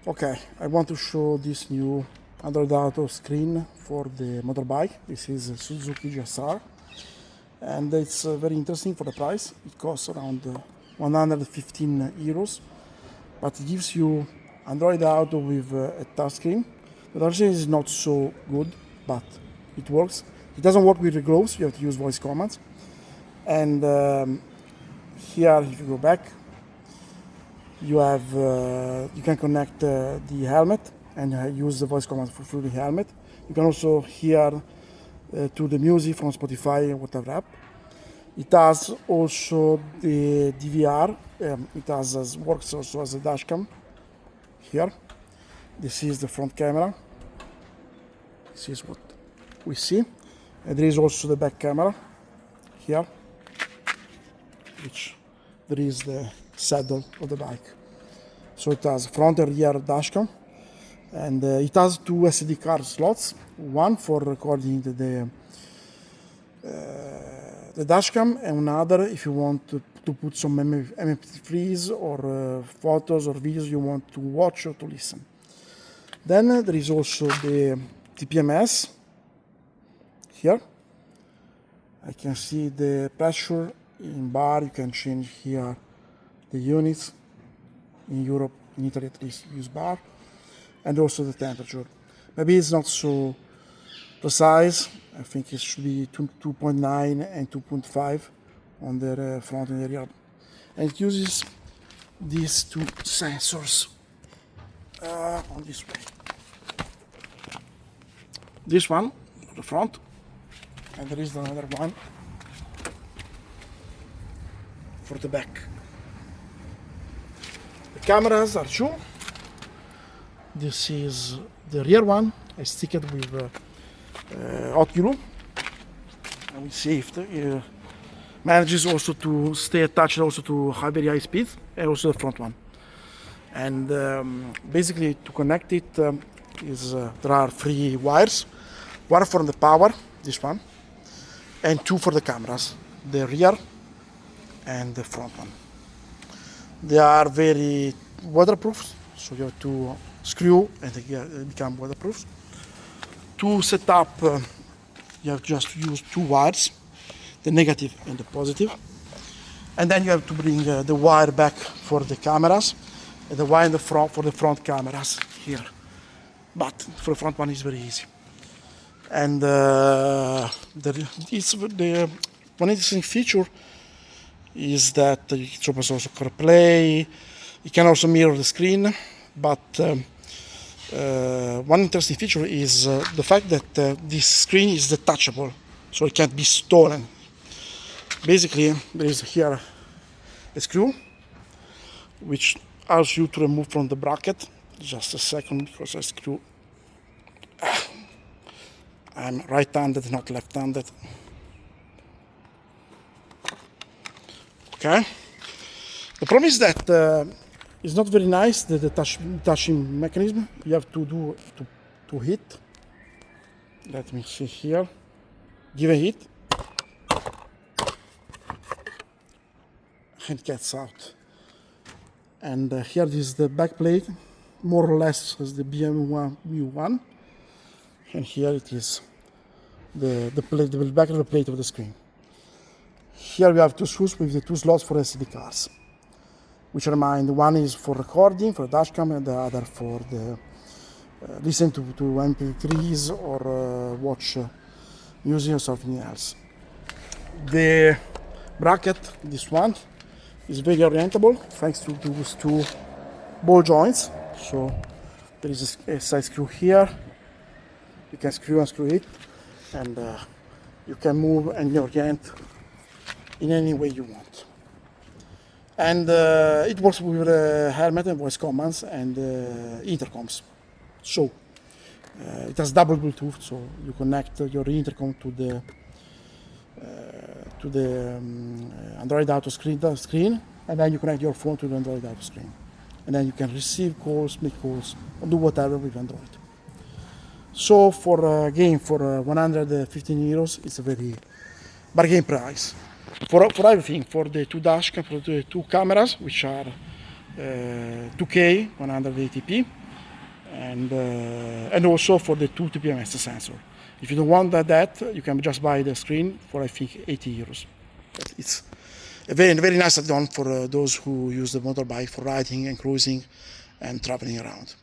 Okay, I want to show this new AndroidAuto screen for the motorbike. This is a Suzuki GSR, and it's very interesting for the price. It costs around 115 euros, but it gives you AndroidAuto with a touchscreen. The touchscreen is not so good, but it works. It doesn't work with the gloves. You have to use voice commands. And here, if you go back, you have you can connect the helmet and use the voice command through the helmet. You can also hear to the music from Spotify or whatever app. It has also the DVR. It works also as a dashcam. Here, this is the front camera. This is what we see. And there is also the back camera here, which there is the saddle of the bike. So it has front and rear dashcam, and it has two SD card slots, one for recording the dashcam, and another if you want to put some MP3s or photos or videos you want to watch or to listen. Then there is also the TPMS here. I can see the pressure in bar. You can change here the units. In Europe, in Italy at least, use bar, and also the temperature. Maybe it's not so precise. I think it should be 2.9 and 2.5 on the front and the rear. And it uses these two sensors on this way. This one for the front, and there is another one for the back. The cameras are two. This is the rear one. I stick it with hot glue, and we see if it manages also to stay attached also to very high speed, and also the front one. And basically to connect it there are three wires. One for the power, this one, and two for the cameras, the rear and the front one. They are very waterproof, so you have to screw and they become waterproof. To set up, you have just to use two wires, the negative and the positive. And then you have to bring the wire back for the cameras and the wire in the front for the front cameras here. But for the front one is very easy. And one interesting feature is that it opens also CarPlay. It can also mirror the screen, but one interesting feature is the fact that this screen is detachable, so it can't be stolen. Basically, there is here a screw which allows you to remove from the bracket. Just a second, because I screw. I'm right-handed, not left-handed. Okay. The problem is that it's not very nice, the detaching mechanism. You have to do to hit. Let me see here. Give a hit, and it gets out. And here is the back plate, more or less as the BMW 1. And here it is, the back of the plate of the screen. Here we have two screws with the two slots for SD cards, which remind one is for recording, for the dashcam, and the other for the listen to MP3s or watch music or something else. The bracket, this one, is very orientable thanks to those two ball joints. So there is a side screw here. You can screw and screw it, and you can move and orient in any way you want. And it works with helmet and voice commands and intercoms. So it has double Bluetooth, so you connect your intercom to the AndroidAuto screen, and then you connect your phone to the AndroidAuto screen, and then you can receive calls, make calls, or do whatever with Android. So for a game for 115 euros, it's a very bargain price. For everything, for the two dashcam, for the two cameras, which are 2K 180p, and also for the 2 TPMS sensor. If you don't want that, you can just buy the screen for I think €80. It's a very nice add-on for those who use the motorbike for riding and cruising and traveling around.